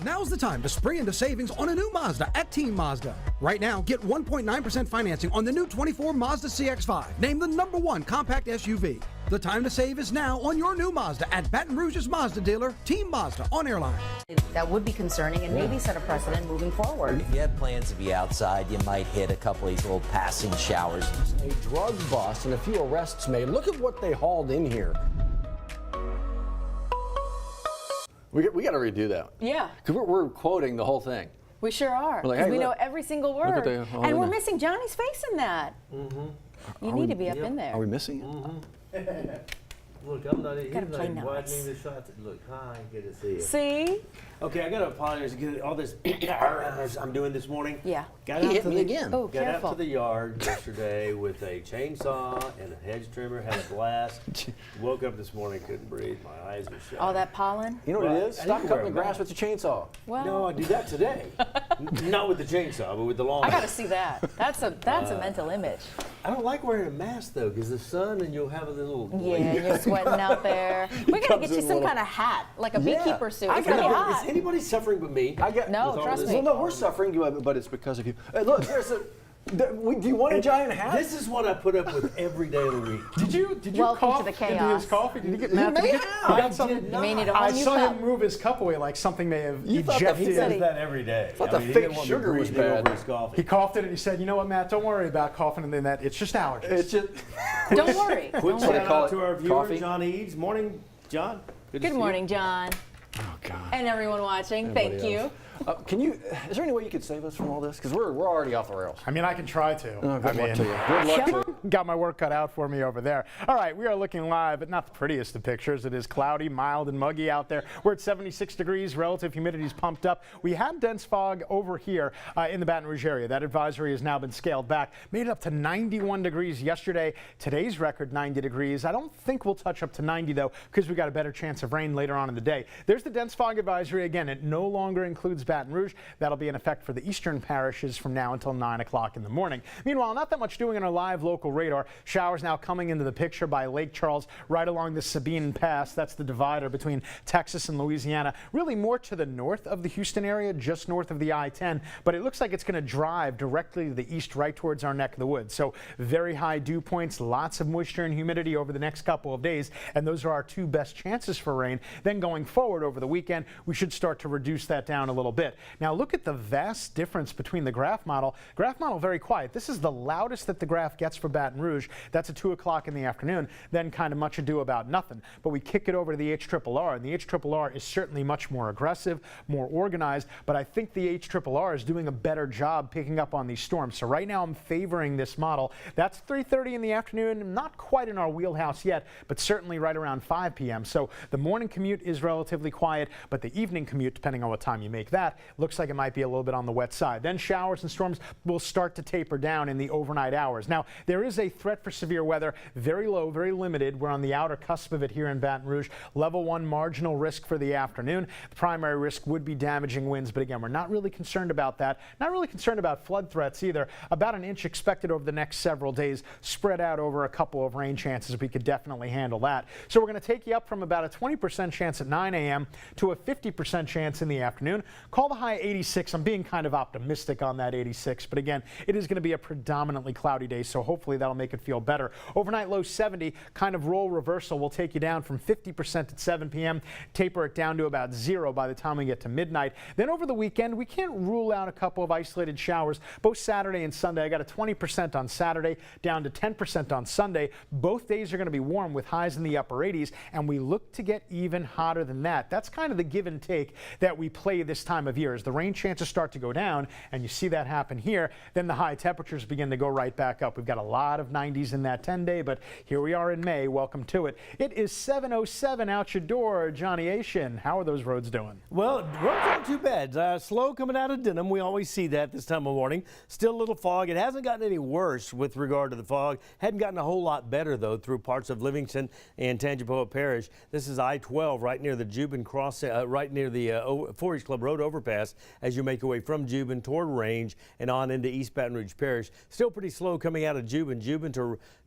Now's the time to spring into savings on a new Mazda at Team Mazda. Right now, get 1.9% financing on the new 24 Mazda CX-5, named the #1 compact SUV. The time to save is now on your new Mazda at Baton Rouge's Mazda dealer, Team Mazda on Airline. That would be concerning and maybe set a precedent moving forward. If you have plans to be outside, you might hit a couple of these little passing showers. A drug bust and a few arrests made. Look at what they hauled in here. We got to redo that. Yeah. Because we're quoting the whole thing. We sure are. Like, Because hey, we know look. every single Look at word. the- all And in we're there. missing Johnny's face in that. You need to be up in there. Are we missing it? Look, I'm not even. Gotta He's play not nice. widening the shots. Look, hi, get to see it. See? Okay, I got to apologize. Get all this I'm doing this morning. Yeah. Got He out hit to me the, again. Oh, Got careful. out to the yard yesterday with a chainsaw and a hedge trimmer. Had a blast. Woke up this morning, couldn't breathe. My eyes were shut. All that pollen? You know what Right. it is? I Stop didn't cutting wear the a grass with mask. your chainsaw. Well, No, I do that today. Not with the chainsaw, but with the lawn. I got to see that. That's a mental image. I don't like wearing a mask though, because the sun and you'll have a little. Yeah, you're sweating out there. We got to comes get you in some little- kind of hat, like a Yeah. beekeeper suit. I It's going to be got- Is hot. anybody suffering but me? I got No, with all trust this- me. Well, no, we're suffering, but it's because of you. Hey, look, there's a. Do you want a giant hat? This is what I put up with every day of the week. Did you Welcome cough to the into chaos. his coffee? Did you get mad? may Did have. you got something? You may need a I whole new saw cup. him move his cup away like something may have You thought that ejected. he He said does he- that every day. thought the he fake didn't want me sugar was breathing bad. over his coffee. He coughed it and he said, "You know what, Matt? Don't worry about coughing and then that. It's just allergies." It's just. Don't worry. Quick Don't they worry. shout call out it to our viewer, coffee? John Eads. Morning, John. to see Good you. morning, John. Oh God. And everyone watching, thank Everybody you. else. Is there any way you could save us from all this? Because we're already off the rails. I mean, I can try to. Oh, good I luck to mean, you. Good luck Come to on. you. got my work cut out for me over there. All right, we are looking live, but not the prettiest of pictures. It is cloudy, mild, and muggy out there. We're at 76 degrees. Relative humidity is pumped up. We had dense fog over here in the Baton Rouge area. That advisory has now been scaled back. Made it up to 91 degrees yesterday. Today's record, 90 degrees. I don't think we'll touch up to 90, though, because we got a better chance of rain later on in the day. There's the dense fog advisory. Again, it no longer includes Baton Rouge. That'll be in effect for the eastern parishes from now until 9 o'clock in the morning. Meanwhile, not that much doing on our live local radar. Showers now coming into the picture by Lake Charles, right along the Sabine Pass. That's the divider between Texas and Louisiana. Really more to the north of the Houston area, just north of the I-10. But it looks like it's going to drive directly to the east, right towards our neck of the woods. So very high dew points, lots of moisture and humidity over the next couple of days. And those are our two best chances for rain. Then going forward over the weekend, we should start to reduce that down a little bit. Now look at the vast difference between the graph model. Graph model very quiet. This is the loudest that the graph gets for Baton Rouge. That's at 2 o'clock in the afternoon. Then kind of much ado about nothing. But we kick it over to the HRRR, and the HRRR is certainly much more aggressive, more organized. But I think the HRRR is doing a better job picking up on these storms. So right now I'm favoring this model. That's 3:30 in the afternoon. Not quite in our wheelhouse yet, but certainly right around 5 p.m. So the morning commute is relatively quiet, but the evening commute, depending on what time you make that, looks like it might be a little bit on the wet side. Then showers and storms will start to taper down in the overnight hours. Now, there is a threat for severe weather, very low, very limited. We're on the outer cusp of it here in Baton Rouge. Level 1 marginal risk for the afternoon. The primary risk would be damaging winds, but again, we're not really concerned about that. Not really concerned about flood threats either. About an inch expected over the next several days, spread out over a couple of rain chances. We could definitely handle that. So we're going to take you up from about a 20% chance at 9 a.m. to a 50% chance in the afternoon. Call the high 86. I'm being kind of optimistic on that 86, but again, it is going to be a predominantly cloudy day, so hopefully that'll make it feel better. Overnight low 70, kind of role reversal will take you down from 50% at 7 p.m., taper it down to about 0 by the time we get to midnight. Then over the weekend, we can't rule out a couple of isolated showers, both Saturday and Sunday. I got a 20% on Saturday, down to 10% on Sunday. Both days are going to be warm with highs in the upper 80s, and we look to get even hotter than that. That's kind of the give and take that we play this time of year. As the rain chances start to go down, and you see that happen here, then the high temperatures begin to go right back up. We've got a lot of 90s in that 10-day, but here we are in May. Welcome to it. It is 7:07 out your door. Johnny Asian, how are those roads doing? Well, roads aren't too bad. Slow coming out of Denham. We always see that this time of morning. Still a little fog. It hasn't gotten any worse with regard to the fog. Hadn't gotten a whole lot better, though, through parts of Livingston and Tangipahoa Parish. This is I-12 right near the Jubin Cross, right near the 4-H Club Road overpass. overpass as you make your way from Jubin toward Range and on into East Baton Rouge Parish. Still pretty slow coming out of Jubin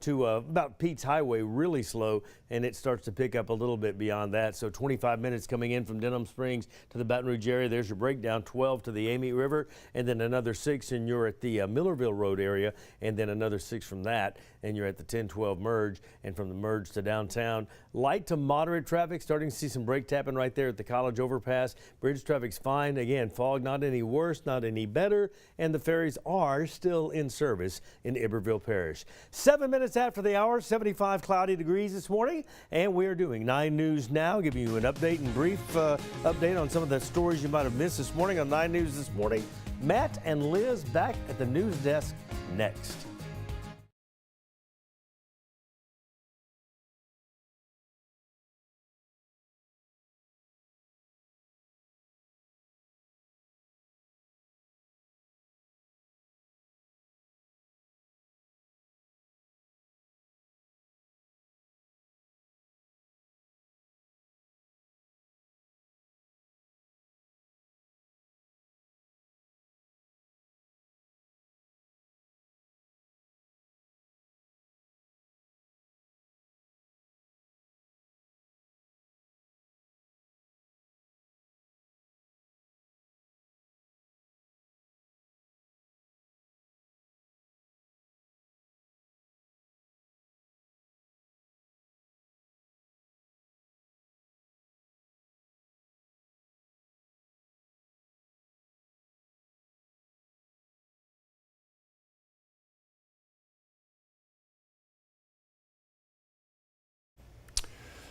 to about Pete's Highway, really slow, and it starts to pick up a little bit beyond that. So 25 minutes coming in from Denham Springs to the Baton Rouge area. There's your breakdown. 12 to the Amite River, and then another 6, and you're at the Millerville Road area, and then another 6 from that, and you're at the 10-12 merge, and from the merge to downtown. Light to moderate traffic, starting to see some brake tapping right there at the College Overpass. Bridge traffic's fine. Again, fog not any worse, not any better, and the ferries are still in service in Iberville Parish. 7 minutes after the hour, 75 cloudy degrees this morning, and we are doing 9 News Now, giving you an update and brief update on some of the stories you might have missed this morning on 9 News this morning. Matt and Liz back at the news desk next.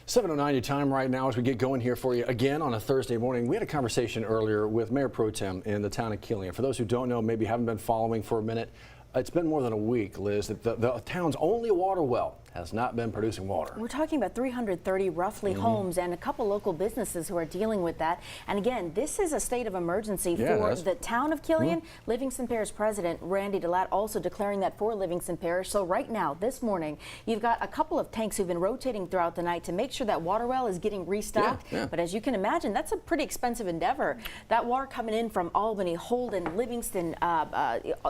.09 your time right now as we get going here for you again on a Thursday morning. We had a conversation earlier with Mayor Pro Tem in the town of Killeen. For those who don't know, maybe haven't been following for a minute, it's been more than a week, Liz, that the town's only water well has not been producing water. We're talking about 330 roughly homes and a couple local businesses who are dealing with that. And again, this is a state of emergency for the town of Killeen. Livingston Parish President Randy DeLatte also declaring that for Livingston Parish. So right now, this morning, you've got a couple of tanks who've been rotating throughout the night to make sure that water well is getting restocked. But as you can imagine, that's a pretty expensive endeavor. That water coming in from Albany, Holden, Livingston,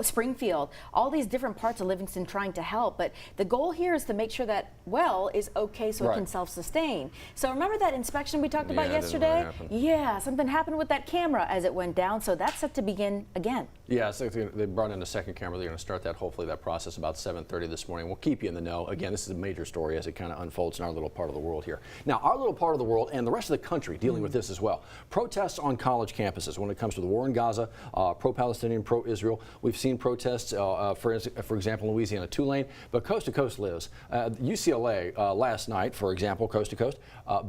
Springfield, all these different parts of Livingston trying to help. But the goal here is to make sure that well is okay so it can self-sustain. So remember that inspection we talked about yesterday? Yeah, something happened with that camera as it went down, so that's set to begin again. Yeah, so they brought in a second camera. They're going to start that, hopefully, that process about 7:30 this morning. We'll keep you in the know. Again, this is a major story as it kind of unfolds in our little part of the world here. Now, our little part of the world and the rest of the country dealing with this as well. Protests on college campuses when it comes to the war in Gaza, pro-Palestinian, pro-Israel. We've seen protests, for example, in Louisiana, Tulane, but coast to coast lives. UCLA last night, for example, coast to coast,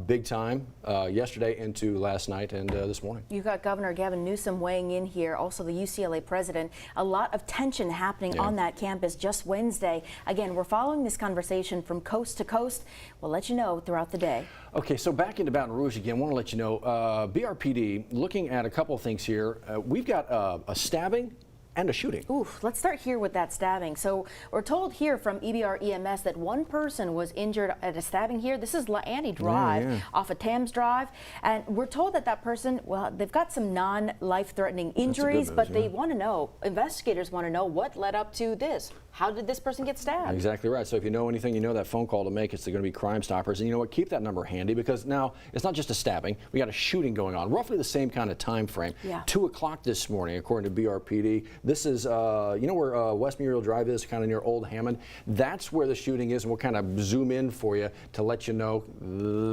big time yesterday into last night and this morning. You got Governor Gavin Newsom weighing in here, also the UCLA president. A lot of tension happening on that campus just Wednesday. Again, we're following this conversation from coast to coast. We'll let you know throughout the day. Okay, so back into Baton Rouge again. I want to let you know, BRPD looking at a couple of things here. We've got a stabbing and a shooting. Oof, let's start here with that stabbing. So we're told here from EBR EMS that one person was injured at a stabbing here. This is LaAnnie Drive off of Tams Drive. And we're told that that person, well, they've got some non-life-threatening injuries, but they want to know, investigators want to know what led up to this. How did this person get stabbed? Exactly right. So if you know anything, you know that phone call to make. It's going to be Crime Stoppers. And you know what? Keep that number handy because now it's not just a stabbing. We got a shooting going on. Roughly the same kind of time frame. 2 o'clock this morning, according to BRPD. This is, you know where West Muriel Drive is, kind of near Old Hammond? That's where the shooting is, and we'll kind of zoom in for you to let you know.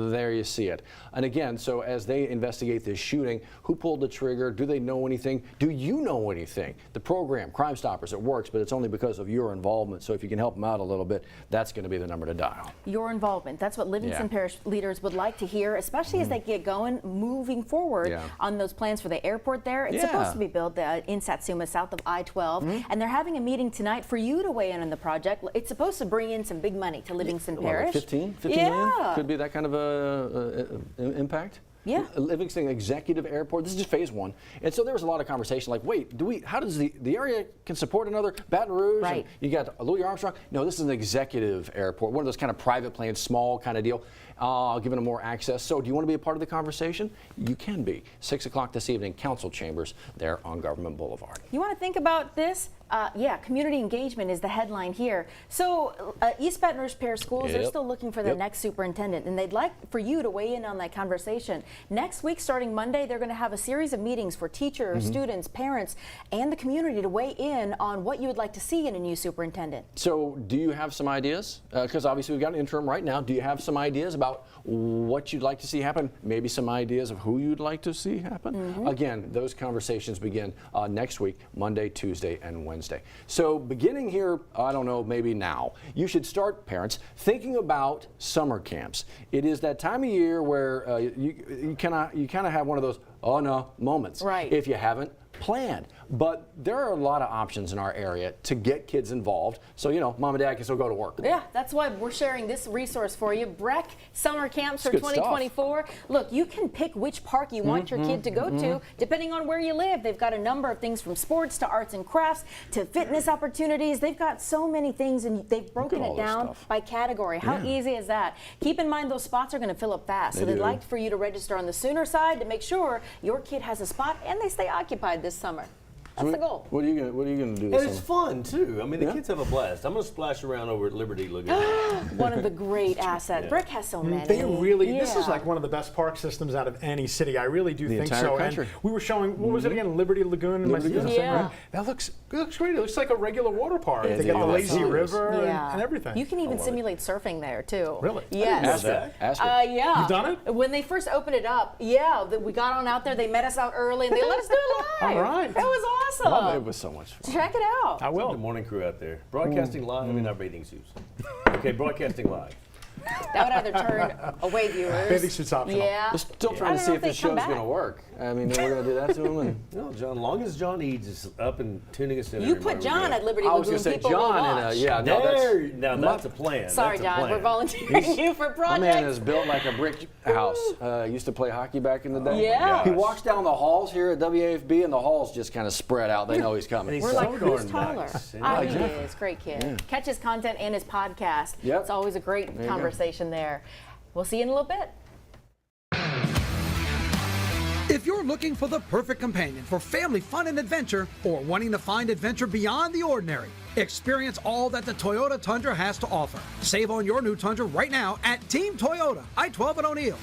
There you see it. And again, so as they investigate this shooting, who pulled the trigger? Do they know anything? Do you know anything? The program, Crime Stoppers, it works, but it's only because of your involvement. So if you can help them out a little bit, that's going to be the number to dial. Your involvement. That's what Livingston Parish leaders would like to hear, especially as they get going, moving forward on those plans for the airport there. It's supposed to be built in Satsuma, south of I-12, and they're having a meeting tonight for you to weigh in on the project. It's supposed to bring in some big money to Livingston Parish. Like 15 million? Could be that kind of a impact? Yeah. Livingston Executive Airport. This is just phase 1. And so there was a lot of conversation like, wait, how does the area can support another Baton Rouge? Right. And you got Louis Armstrong. No, this is an executive airport, one of those kind of private planes, small kind of deal, giving them more access. So do you want to be a part of the conversation? You can be. 6 o'clock this evening, council chambers there on Government Boulevard. You want to think about this? Yeah, community engagement is the headline here. So East Baton Rouge Parish Schools, they're still looking for their next superintendent, and they'd like for you to weigh in on that conversation. Next week, starting Monday, they're going to have a series of meetings for teachers, students, parents, and the community to weigh in on what you would like to see in a new superintendent. So do you have some ideas? Because obviously we've got an interim right now. Do you have some ideas about what you'd like to see happen? Maybe some ideas of who you'd like to see happen? Again, those conversations begin next week, Monday, Tuesday, and Wednesday. So beginning here, I don't know, maybe now, you should start, parents, thinking about summer camps. It is that time of year where you kind of have one of those oh no moments if you haven't planned. But there are a lot of options in our area to get kids involved. So, you know, mom and dad can still go to work. Yeah, that's why we're sharing this resource for you. Breck Summer Camps for Good 2024. Look, you can pick which park you want your kid to go to, depending on where you live. They've got a number of things from sports to arts and crafts to fitness opportunities. They've got so many things, and they've broken it down by category. How easy is that? Keep in mind those spots are going to fill up fast, so they'd like for you to register on the sooner side to make sure your kid has a spot and they stay occupied this summer. That's the goal. What are you gonna do this And it's fun too. I mean, the kids have a blast. I'm gonna splash around over at Liberty Lagoon. One of the great assets. Brick has so many. They really, this is like one of the best park systems out of any city. I really do think entire so. country. And we were showing, what was it again? Liberty Lagoon. Yeah. That looks great. It looks like a regular water park. They got the does. lazy river Yeah. and everything. You can even simulate surfing there too. Really? Yes. Ask her. Yeah. You've done it? When they first opened it up, we got on out there. They met us out early and they let us do it live. All right. It was awesome. It was so much fun. Check it out. I will. The morning crew out there. Broadcasting live in our bathing suits. Okay, broadcasting live. That would either turn away viewers. Bathing suit's optional. Yeah. We're still I trying to don't see know if they this come show's back. going to work. I mean, we're going to do that to him. And No, John, long as John Eads is up and tuning us in. You every put morning, John we're at good. Liberty I was Lagoon. going to say People will John watch. That's a plan. Sorry, That's a John. plan. We're volunteering you for my projects. man is built like a brick house. Used to play hockey back in the day. Yeah. He walks down the halls here at WAFB, and the halls just kind of spread out. They know he's coming. And he's We're so like, who's darn taller? nice. I mean, he is. Great kid. Catch his content and his podcast. Yep. It's always a great conversation there. We'll see you in a little bit. If you're looking for the perfect companion for family fun and adventure, or wanting to find adventure beyond the ordinary, experience all that the Toyota Tundra has to offer. Save on your new Tundra right now at Team Toyota, I-12 and O'Neill.